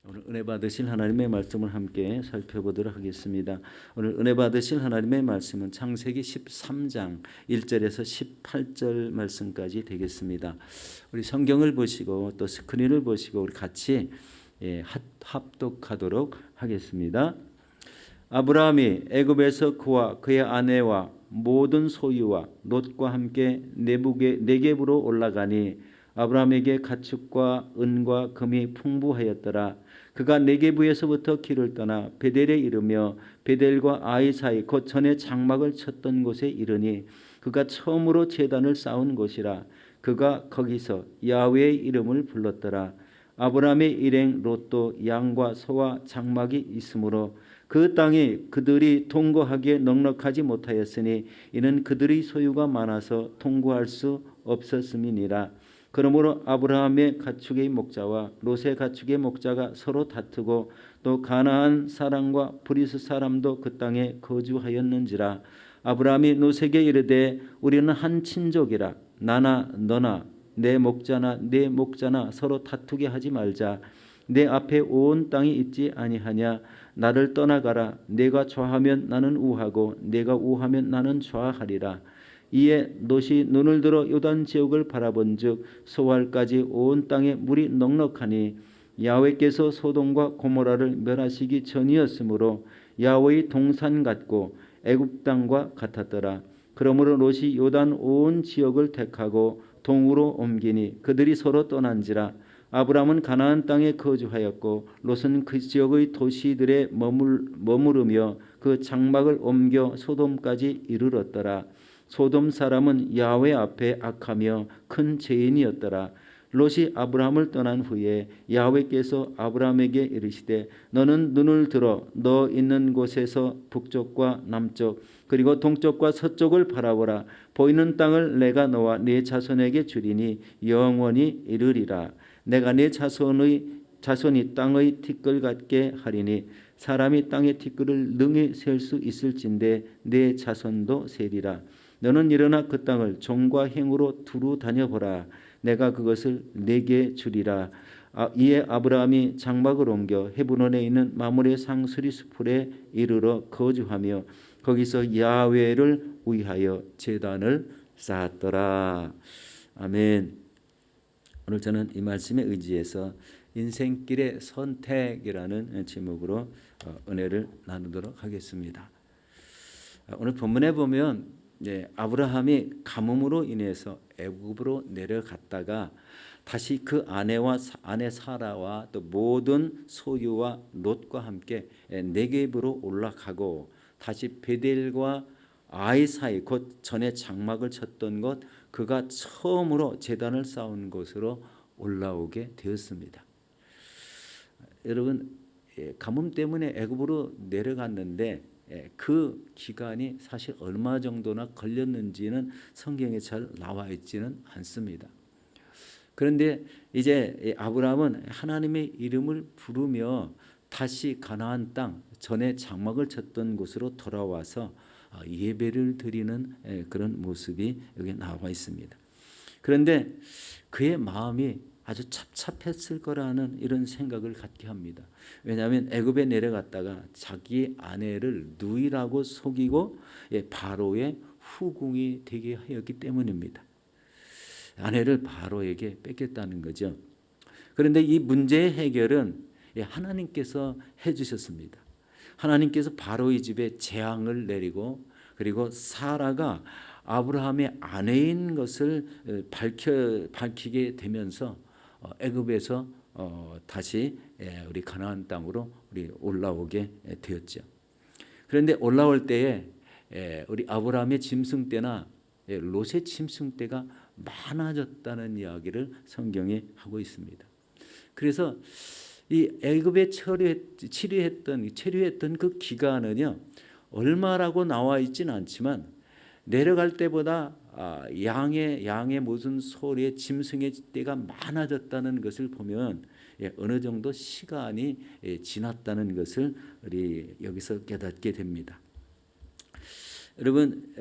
오늘 은혜 받으실 하나님의 말씀을 함께 살펴보도록 하겠습니다. 오늘 은혜 받으실 하나님의 말씀은 창세기 13장 1절에서 18절 말씀까지 되겠습니다. 우리 성경을 보시고 또 스크린을 보시고 우리 같이 합독하도록 하겠습니다. 아브라함이 애굽에서 그와 그의 아내와 모든 소유와 롯과 함께 네겝으로 올라가니 아브라함에게 가축과 은과 금이 풍부하였더라. 그가 네겝에서부터 길을 떠나 베델에 이르며 베델과 아이 사이 곧 전에 장막을 쳤던 곳에 이르니 그가 처음으로 제단을 쌓은 곳이라. 그가 거기서 야훼의 이름을 불렀더라. 아브라함의 일행 롯도 양과 소와 장막이 있으므로 그 땅이 그들이 통거하기에 넉넉하지 못하였으니 이는 그들의 소유가 많아서 통거할 수 없었음이니라. 그러므로 아브라함의 가축의 목자와 롯의 가축의 목자가 서로 다투고 또 가나안 사람과 브리스 사람도 그 땅에 거주하였는지라. 아브라함이 롯에게 이르되 우리는 한 친족이라. 나나 너나 내 목자나 내 목자나 서로 다투게 하지 말자. 내 앞에 온 땅이 있지 아니하냐. 나를 떠나가라. 내가 좌하면 나는 우하고 내가 우하면 나는 좌하리라. 이에 롯이 눈을 들어 요단 지역을 바라본즉 소알까지 온 땅에 물이 넉넉하니 야훼께서 소돔과 고모라를 멸하시기 전이었으므로 야훼의 동산 같고 애굽 땅과 같았더라. 그러므로 롯이 요단 온 지역을 택하고 동으로 옮기니 그들이 서로 떠난지라. 아브라함은 가나안 땅에 거주하였고 롯은 그 지역의 도시들에 머무르며 그 장막을 옮겨 소돔까지 이르렀더라. 소돔 사람은 야훼 앞에 악하며 큰 죄인이었더라. 롯이 아브라함을 떠난 후에 야훼께서 아브라함에게 이르시되 너는 눈을 들어 너 있는 곳에서 북쪽과 남쪽 그리고 동쪽과 서쪽을 바라보라. 보이는 땅을 내가 너와 네 자손에게 주리니 영원히 이르리라. 내가 네 자손이 땅의 티끌 같게 하리니 사람이 땅의 티끌을 능히 셀 수 있을진데 네 자손도 세리라. 너는 일어나 그 땅을 종과 행으로 두루 다녀보라. 내가 그것을 네게 주리라. 이에 아브라함이 장막을 옮겨 헤브론에 있는 마므레 상수리 수풀에 이르러 거주하며 거기서 야훼를 위하여 제단을 쌓았더라. 아멘. 오늘 저는 이 말씀에 의지해서 인생길의 선택이라는 제목으로 은혜를 나누도록 하겠습니다. 오늘 본문에 보면 아브라함이 가뭄으로 인해서 애굽으로 내려갔다가 다시 그 아내 사라와 또 모든 소유와 롯과 함께 네겝으로 올라가고 다시 베델과 아이 사이 곧 전에 장막을 쳤던 곳 그가 처음으로 제단을 쌓은 곳으로 올라오게 되었습니다. 여러분 가뭄 때문에 애굽으로 내려갔는데 그 기간이 사실 얼마 정도나 걸렸는지는 성경에 잘 나와 있지는 않습니다. 그런데 이제 아브라함은 하나님의 이름을 부르며 다시 가나안 땅 전에 장막을 쳤던 곳으로 돌아와서 예배를 드리는 그런 모습이 여기 나와 있습니다. 그런데 그의 마음이 아주 찹찹했을 거라는 이런 생각을 갖게 합니다. 왜냐하면 애굽에 내려갔다가 자기 아내를 누이라고 속이고 바로의 후궁이 되게 하였기 때문입니다. 아내를 바로에게 뺏겼다는 거죠. 그런데 이 문제의 해결은 하나님께서 해주셨습니다. 하나님께서 바로의 집에 재앙을 내리고 그리고 사라가 아브라함의 아내인 것을 밝히게 되면서 애굽에서 다시 우리 가나안 땅으로 우리 올라오게 되었죠. 그런데 올라올 때에 우리 아브라함의 짐승떼나 롯의 짐승떼가 많아졌다는 이야기를 성경에 하고 있습니다. 그래서 이 애굽에 체류했던 그 기간은요 얼마라고 나와 있지는 않지만 내려갈 때보다 양의 모든 소리의 짐승의 떼가 많아졌다는 것을 보면 어느 정도 시간이 지났다는 것을 우리 여기서 깨닫게 됩니다. 여러분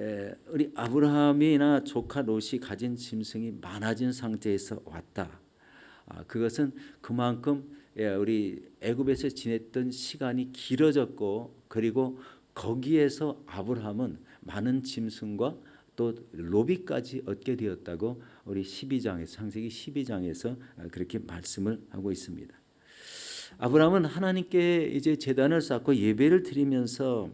우리 아브라함이나 조카 롯이 가진 짐승이 많아진 상태에서 왔다. 그것은 그만큼 우리 애굽에서 지냈던 시간이 길어졌고 그리고 거기에서 아브라함은 많은 짐승과 또 로비까지 얻게 되었다고 우리 12장에서 창세기 12장에서 그렇게 말씀을 하고 있습니다. 아브라함은 하나님께 이제 제단을 쌓고 예배를 드리면서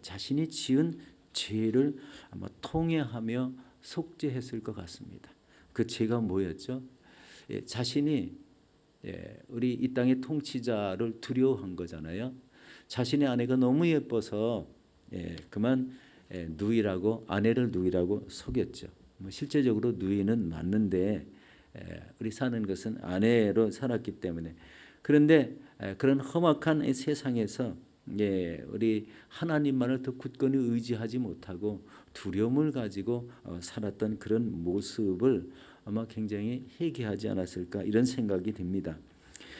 자신이 지은 죄를 아마 통회하며 속죄했을 것 같습니다. 그 죄가 뭐였죠? 자신이 우리 이 땅의 통치자를 두려워한 거잖아요. 자신의 아내가 너무 예뻐서 그만 누이라고 아내를 누이라고 속였죠. 뭐 실제적으로 누이는 맞는데 우리 사는 것은 아내로 살았기 때문에 그런데 그런 험악한 이 세상에서 우리 하나님만을 더 굳건히 의지하지 못하고 두려움을 가지고 살았던 그런 모습을 아마 굉장히 회개하지 않았을까 이런 생각이 듭니다.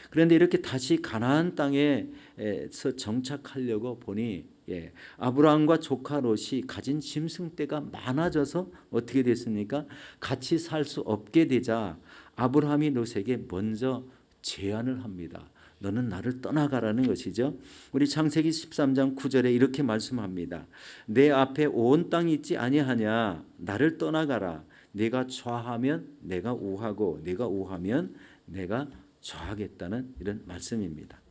그런데 이렇게 다시 가나안 땅에서 정착하려고 보니 아브라함과 조카 롯이 가진 짐승떼가 많아져서 어떻게 됐습니까? 같이 살 수 없게 되자 아브라함이 롯에게 먼저 제안을 합니다. 너는 나를 떠나가라는 것이죠. 우리 창세기 13장 9절에 이렇게 말씀합니다. 내 앞에 온 땅이 있지 아니하냐? 나를 떠나가라. 내가 좌하면 내가 우하고 내가 우하면 내가 좌하겠다는 이런 말씀입니다.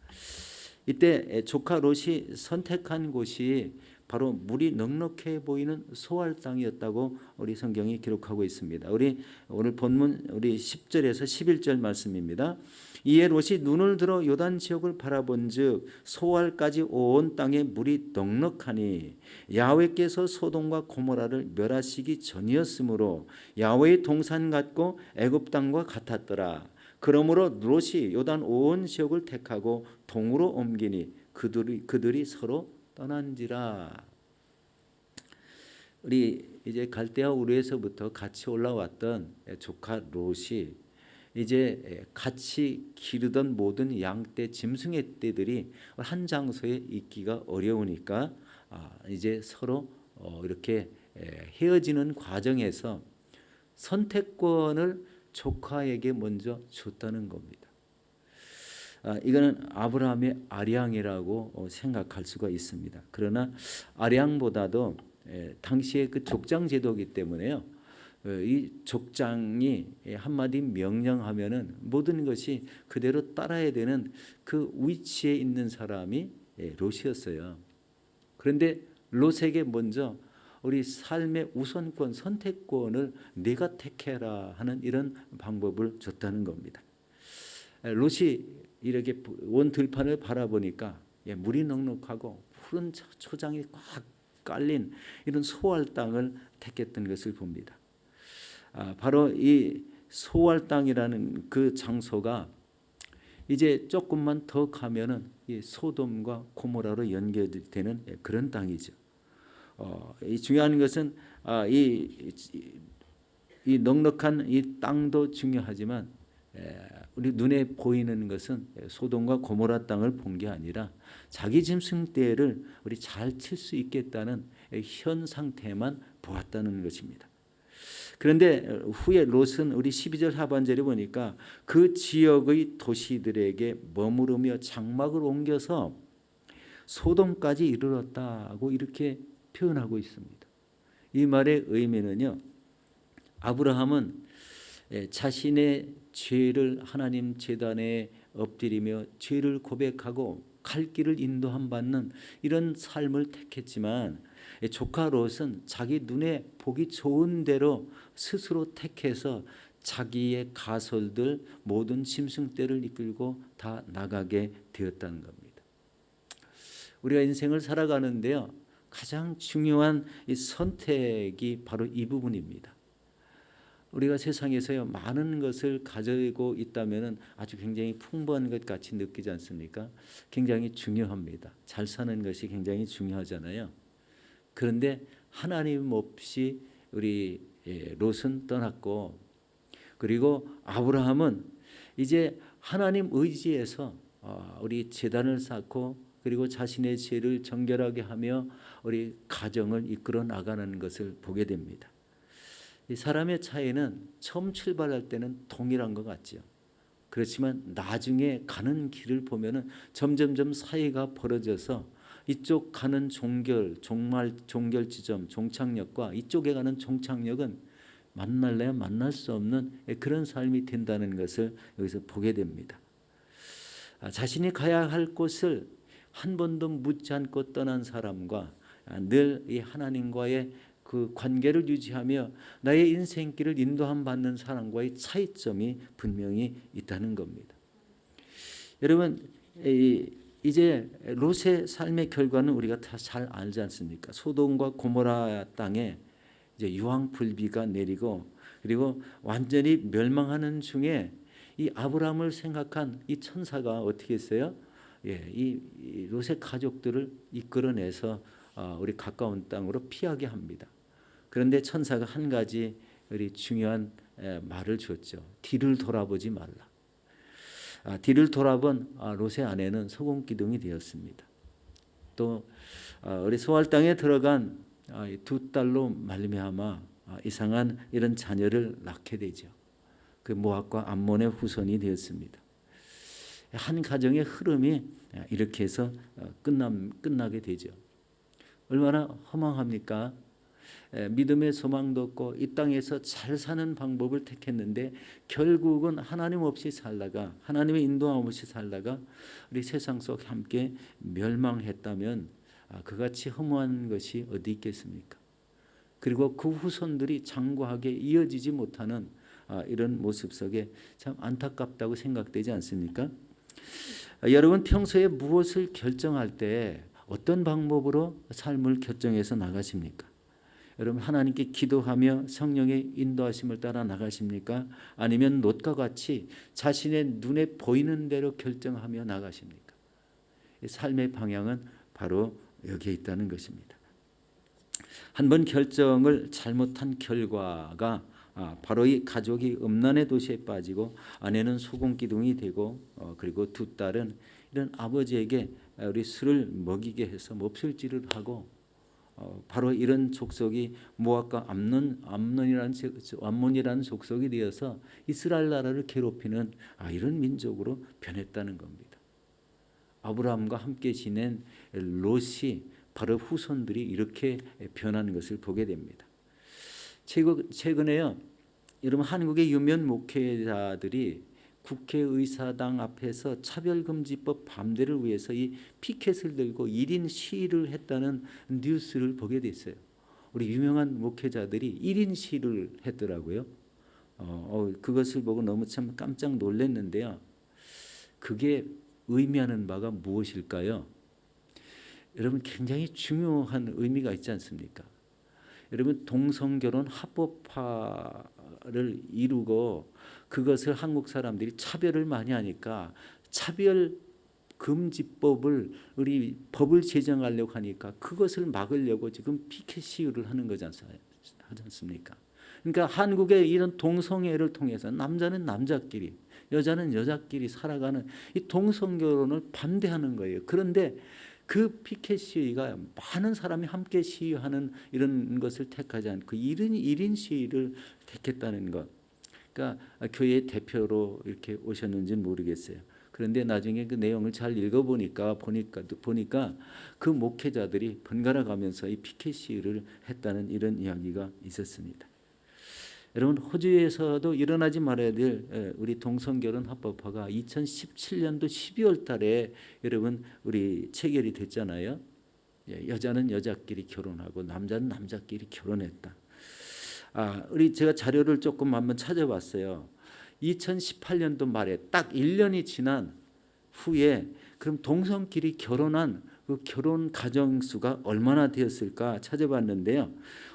이때 조카 롯이 선택한 곳이 바로 물이 넉넉해 보이는 소알 땅이었다고 우리 성경이 기록하고 있습니다. 우리 오늘 본문 우리 10절에서 11절 말씀입니다. 이에 롯이 눈을 들어 요단 지역을 바라본즉 소알까지 온 땅에 물이 넉넉하니 야훼께서 소돔과 고모라를 멸하시기 전이었으므로 야훼의 동산 같고 애굽 땅과 같았더라. 그러므로 롯이 요단 온 지역을 택하고 동으로 옮기니 그들이 서로 떠난지라. 우리 이제 갈대아 우르에서부터 같이 올라왔던 조카 롯이 이제 같이 기르던 모든 양떼, 짐승의 떼들이 한 장소에 있기가 어려우니까 이제 서로 이렇게 헤어지는 과정에서 선택권을 조카에게 먼저 줬다는 겁니다. 이거는 아브라함의 아량이라고 생각할 수가 있습니다. 그러나 아량보다도 당시의 그 족장 제도이기 때문에요. 이 족장이 한마디 명령하면은 모든 것이 그대로 따라야 되는 그 위치에 있는 사람이 롯이었어요. 그런데 롯에게 먼저 우리 삶의 우선권, 선택권을 네가 택해라 하는 이런 방법을 줬다는 겁니다. 롯이 이렇게 온 들판을 바라보니까 물이 넉넉하고 푸른 초장이 꽉 깔린 이런 소알 땅을 택했던 것을 봅니다. 바로 이 소알 땅이라는 그 장소가 이제 조금만 더 가면은 이 소돔과 고모라로 연결되는 그런 땅이죠. 이 중요한 것은 이 넉넉한 이 땅도 중요하지만 우리 눈에 보이는 것은 소돔과 고모라 땅을 본 게 아니라 자기 짐승떼를 우리 잘 칠 수 있겠다는 현 상태만 보았다는 것입니다. 그런데 후에 롯은 우리 12절 하반절에 보니까 그 지역의 도시들에게 머무르며 장막을 옮겨서 소돔까지 이르렀다고 이렇게 표현하고 있습니다. 이 말의 의미는요, 아브라함은 자신의 죄를 하나님 제단에 엎드리며 죄를 고백하고 갈 길을 인도함 받는 이런 삶을 택했지만 조카 롯은 자기 눈에 보기 좋은 대로 스스로 택해서 자기의 가솔들 모든 짐승떼를 이끌고 다 나가게 되었다는 겁니다. 우리가 인생을 살아가는데요, 가장 중요한 이 선택이 바로 이 부분입니다. 우리가 세상에서요 많은 것을 가지고 있다면 아주 굉장히 풍부한 것 같이 느끼지 않습니까? 굉장히 중요합니다. 잘 사는 것이 굉장히 중요하잖아요. 그런데 하나님 없이 우리 롯은 떠났고, 그리고 아브라함은 이제 하나님 의지에서 우리 제단을 쌓고 그리고 자신의 죄를 정결하게 하며 우리 가정을 이끌어 나가는 것을 보게 됩니다. 이 사람의 차이는 처음 출발할 때는 동일한 것 같죠. 그렇지만 나중에 가는 길을 보면은 점점점 사이가 벌어져서 이쪽 가는 종결 지점, 종착역과 이쪽에 가는 종착역은 만날래야 만날 수 없는 그런 삶이 된다는 것을 여기서 보게 됩니다. 자신이 가야 할 곳을 한 번도 묻지 않고 떠난 사람과 늘 이 하나님과의 그 관계를 유지하며 나의 인생길을 인도함 받는 사람과의 차이점이 분명히 있다는 겁니다. 여러분, 이제 롯의 삶의 결과는 우리가 다 잘 알지 않습니까? 소돔과 고모라 땅에 이제 유황불비가 내리고 그리고 완전히 멸망하는 중에 이 아브라함을 생각한 이 천사가 어떻게 했어요? 이 롯의 가족들을 이끌어내서 우리 가까운 땅으로 피하게 합니다. 그런데 천사가 한 가지 우리 중요한 말을 주었죠. 뒤를 돌아보지 말라. 뒤를 돌아본 롯의 아내는 소금기둥이 되었습니다. 또 우리 소알 땅에 들어간 두 딸로 말미암아 이상한 이런 자녀를 낳게 되죠. 그 모압과 암몬의 후손이 되었습니다. 한 가정의 흐름이 이렇게 해서 끝나게 되죠. 얼마나 허망합니까? 믿음의 소망도 없고 이 땅에서 잘 사는 방법을 택했는데 결국은 하나님 없이 살다가 하나님의 인도함 없이 살다가 우리 세상 속 함께 멸망했다면 그같이 허무한 것이 어디 있겠습니까? 그리고 그 후손들이 장구하게 이어지지 못하는 이런 모습 속에 참 안타깝다고 생각되지 않습니까? 여러분 평소에 무엇을 결정할 때 어떤 방법으로 삶을 결정해서 나가십니까? 여러분 하나님께 기도하며 성령의 인도하심을 따라 나가십니까? 아니면 롯과 같이 자신의 눈에 보이는 대로 결정하며 나가십니까? 삶의 방향은 바로 여기에 있다는 것입니다. 한번 결정을 잘못한 결과가 바로 이 가족이 음란의 도시에 빠지고 아내는 소금기둥이 되고 그리고 두 딸은 이런 아버지에게 우리 술을 먹이게 해서 몹쓸질을 하고 바로 이런 족속이 모압과 암몬이라는 족속이 되어서 이스라엘 나라를 괴롭히는 이런 민족으로 변했다는 겁니다. 아브라함과 함께 지낸 롯이 바로 후손들이 이렇게 변하는 것을 보게 됩니다. 최근에요, 여러분 한국의 유명 목회자들이 국회의사당 앞에서 차별금지법 반대를 위해서 이 피켓을 들고 1인 시위를 했다는 뉴스를 보게 됐어요. 우리 유명한 목회자들이 1인 시위를 했더라고요. 그것을 보고 너무 참 깜짝 놀랐는데요. 그게 의미하는 바가 무엇일까요? 여러분 굉장히 중요한 의미가 있지 않습니까? 여러분 동성결혼 합법화를 이루고 그것을 한국 사람들이 차별을 많이 하니까 차별금지법을 우리 법을 제정하려고 하니까 그것을 막으려고 지금 피켓 시위를 하는 거지 않습니까? 그러니까 한국의 이런 동성애를 통해서 남자는 남자끼리 여자는 여자끼리 살아가는 이 동성결혼을 반대하는 거예요. 그런데 그 피켓 시위가 많은 사람이 함께 시위하는 이런 것을 택하지 않고 1인 시위를 택했다는 것. 그러니까 교회 대표로 이렇게 오셨는지는 모르겠어요. 그런데 나중에 그 내용을 잘 읽어보니까 그 목회자들이 번갈아 가면서 이 피켓 시위를 했다는 이런 이야기가 있었습니다. 여러분 호주에서도 일어나지 말아야 될 우리 동성결혼 합법화가 2017년도 12월 달에 여러분 우리 체결이 됐잖아요. 여자는 여자끼리 결혼하고 남자는 남자끼리 결혼했다. 우리 제가 자료를 조금 한번 찾아봤어요. 2018년도 말에 딱 1년이 지난 후에 그럼 동성끼리 결혼한 그 결혼 가정 수가 얼마나 되었을까 찾아봤는데요.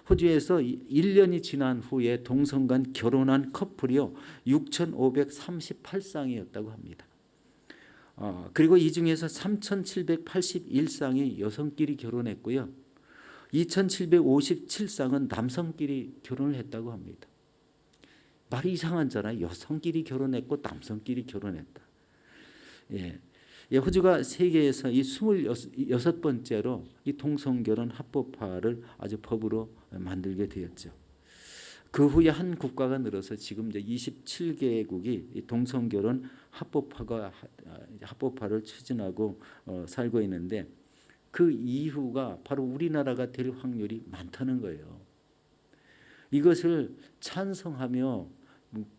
호주에서 1년이 지난 후에 동성 간 결혼한 커플이요 6,538쌍이었다고 합니다. 그리고 이 중에서 3,781쌍이 여성끼리 결혼했고요. 2,757쌍은 남성끼리 결혼을 했다고 합니다. 말이 이상하잖아요. 여성끼리 결혼했고 남성끼리 결혼했다. 호주가 세계에서 이 26번째로 이 동성결혼 합법화를 아주 법으로 만들게 되었죠. 그 후에 한 국가가 늘어서 지금 이제 27개국이 동성결혼 합법화를 추진하고 살고 있는데, 그 이후가 바로 우리나라가 될 확률이 많다는 거예요. 이것을 찬성하며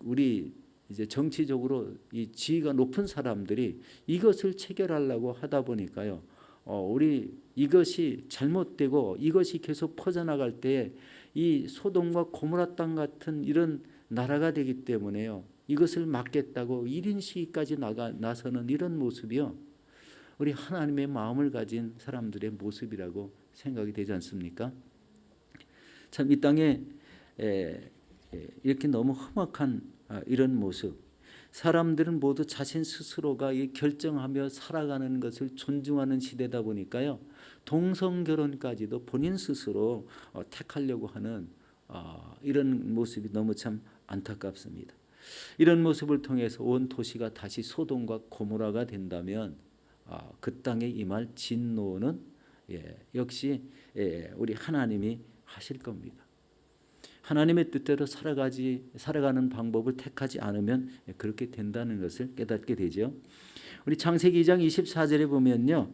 우리 이제 정치적으로 이 지위가 높은 사람들이 이것을 체결하려고 하다 보니까요. 우리 이것이 잘못되고 이것이 계속 퍼져나갈 때 이 소돔과 고모라 땅 같은 이런 나라가 되기 때문에요. 이것을 막겠다고 1인 시위까지 나서는 이런 모습이요. 우리 하나님의 마음을 가진 사람들의 모습이라고 생각이 되지 않습니까? 참 이 땅에 이렇게 너무 험악한 이런 모습, 사람들은 모두 자신 스스로가 결정하며 살아가는 것을 존중하는 시대다 보니까요. 동성 결혼까지도 본인 스스로 택하려고 하는 이런 모습이 너무 참 안타깝습니다. 이런 모습을 통해서 온 도시가 다시 소돔과 고모라가 된다면 그 땅에 임할 진노는 역시 우리 하나님이 하실 겁니다. 하나님의 뜻대로 살아가는 방법을 택하지 않으면 그렇게 된다는 것을 깨닫게 되죠. 우리 창세기 2장 24절에 보면요.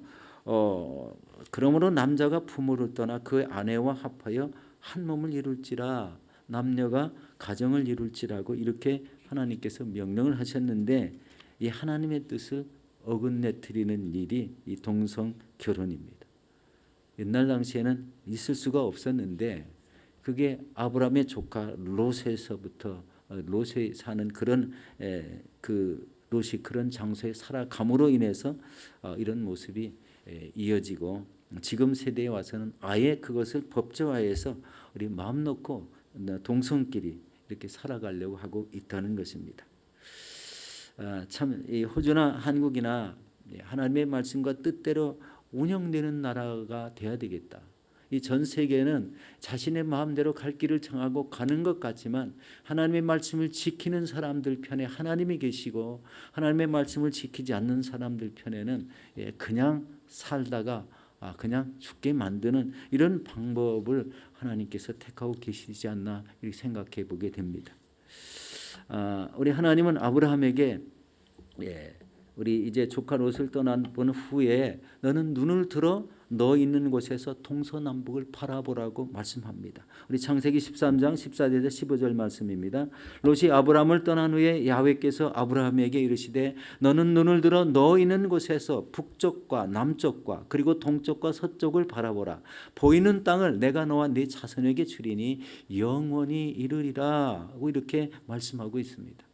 그러므로 남자가 부모를 떠나 그 아내와 합하여 한 몸을 이룰지라, 남녀가 가정을 이룰지라고 이렇게 하나님께서 명령을 하셨는데, 이 하나님의 뜻을 어긋내뜨리는 일이 이 동성 결혼입니다. 옛날 당시에는 있을 수가 없었는데, 그게 아브라함의 조카 롯에서부터, 롯에 사는 그런 그 롯이 그런 장소에 살아감으로 인해서 이런 모습이 이어지고, 지금 세대에 와서는 아예 그것을 법제화해서 우리 마음 놓고 동성끼리 이렇게 살아가려고 하고 있다는 것입니다. 참 이 호주나 한국이나 하나님의 말씀과 뜻대로 운영되는 나라가 돼야 되겠다. 이 전 세계는 자신의 마음대로 갈 길을 정하고 가는 것 같지만, 하나님의 말씀을 지키는 사람들 편에 하나님이 계시고, 하나님의 말씀을 지키지 않는 사람들 편에는 그냥 살다가 그냥 죽게 만드는 이런 방법을 하나님께서 택하고 계시지 않나 이렇게 생각해 보게 됩니다. 우리 하나님은 아브라함에게 우리 이제 조카 롯을 떠나본 후에 너는 눈을 들어 너 있는 곳에서 동서남북을 바라보라고 말씀합니다. 우리 창세기 13장 14절에서 15절 말씀입니다. 롯이 아브라함을 떠난 후에 야훼께서 아브라함에게 이르시되 너는 눈을 들어 너 있는 곳에서 북쪽과 남쪽과 그리고 동쪽과 서쪽을 바라보라. 보이는 땅을 내가 너와 네 자손에게 주리니 영원히 이르리라 하고 이렇게 말씀하고 있습니다.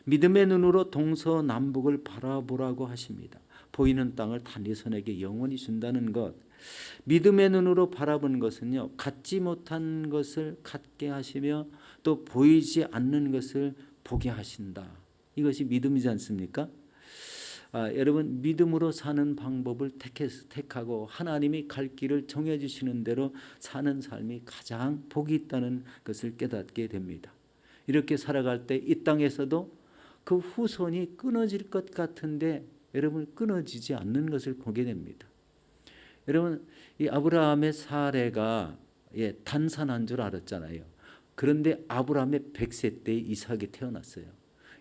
믿음의 눈으로 동서남북을 바라보라고 하십니다. 보이는 땅을 다 네 손에게 영원히 준다는 것. 믿음의 눈으로 바라보는 것은요, 갖지 못한 것을 갖게 하시며 또 보이지 않는 것을 보게 하신다. 이것이 믿음이지 않습니까? 여러분, 믿음으로 사는 방법을 택하고 하나님이 갈 길을 정해주시는 대로 사는 삶이 가장 복이 있다는 것을 깨닫게 됩니다. 이렇게 살아갈 때 이 땅에서도 그 후손이 끊어질 것 같은데 여러분, 끊어지지 않는 것을 보게 됩니다. 여러분, 이 아브라함의 사례가 단산한 줄 알았잖아요. 그런데 아브라함의 100세 때 이삭이 태어났어요.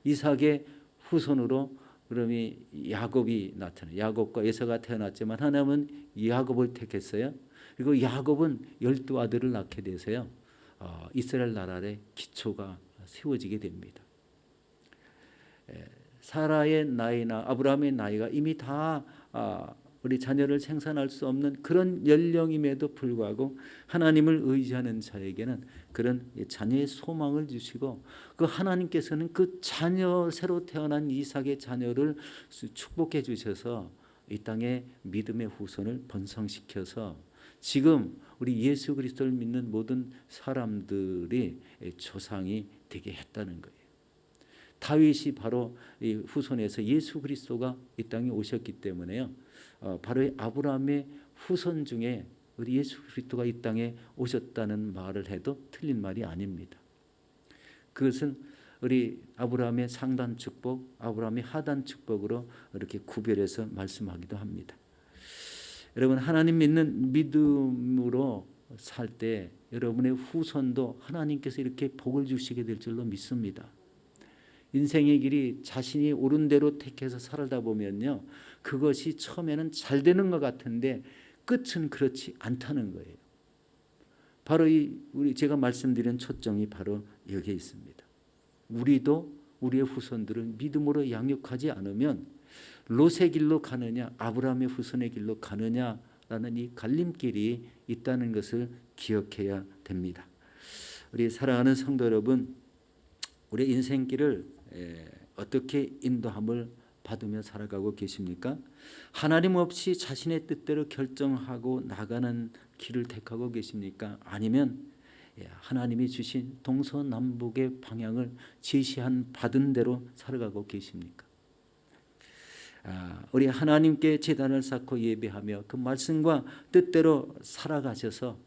이삭의 후손으로 그러면 야곱이 나타나요. 야곱과 에서가 태어났지만 하나님은 야곱을 택했어요. 그리고 야곱은 12아들을 낳게 돼서요, 이스라엘 나라의 기초가 세워지게 됩니다. 사라의 나이나 아브라함의 나이가 이미 다 우리 자녀를 생산할 수 없는 그런 연령임에도 불구하고 하나님을 의지하는 자에게는 그런 자녀의 소망을 주시고, 그 하나님께서는 그 자녀, 새로 태어난 이삭의 자녀를 축복해 주셔서 이 땅에 믿음의 후손을 번성시켜서 지금 우리 예수 그리스도를 믿는 모든 사람들이 조상이 되게 했다는 거예요. 다윗이 바로 이 후손에서 예수 그리스도가 이 땅에 오셨기 때문에요. 바로 아브라함의 후손 중에 우리 예수 그리스도가 이 땅에 오셨다는 말을 해도 틀린 말이 아닙니다. 그것은 우리 아브라함의 상단 축복, 아브라함의 하단 축복으로 이렇게 구별해서 말씀하기도 합니다. 여러분, 하나님 믿는 믿음으로 살 때 여러분의 후손도 하나님께서 이렇게 복을 주시게 될 줄로 믿습니다. 인생의 길이 자신이 옳은 대로 택해서 살다 보면요, 그것이 처음에는 잘 되는 것 같은데 끝은 그렇지 않다는 거예요. 바로 우리 제가 말씀드린 초점이 바로 여기에 있습니다. 우리도 우리의 후손들을 믿음으로 양육하지 않으면 롯의 길로 가느냐 아브라함의 후손의 길로 가느냐라는 이 갈림길이 있다는 것을 기억해야 됩니다. 우리 사랑하는 성도 여러분, 우리 인생길을 어떻게 인도함을 받으며 살아가고 계십니까? 하나님 없이 자신의 뜻대로 결정하고 나가는 길을 택하고 계십니까? 아니면 하나님이 주신 동서남북의 방향을 제시한 받은 대로 살아가고 계십니까? 우리 하나님께 제단을 쌓고 예배하며 그 말씀과 뜻대로 살아가셔서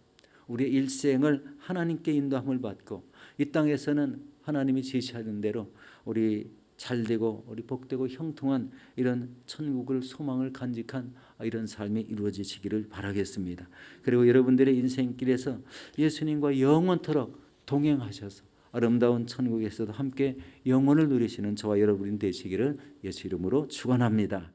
우리의 일생을 하나님께 인도함을 받고 이 땅에서는 하나님이 제시하는 대로 우리 잘되고 우리 복되고 형통한 이런 천국을 소망을 간직한 이런 삶이 이루어지시기를 바라겠습니다. 그리고 여러분들의 인생길에서 예수님과 영원토록 동행하셔서 아름다운 천국에서도 함께 영원을 누리시는 저와 여러분이 되시기를 예수 이름으로 축원합니다.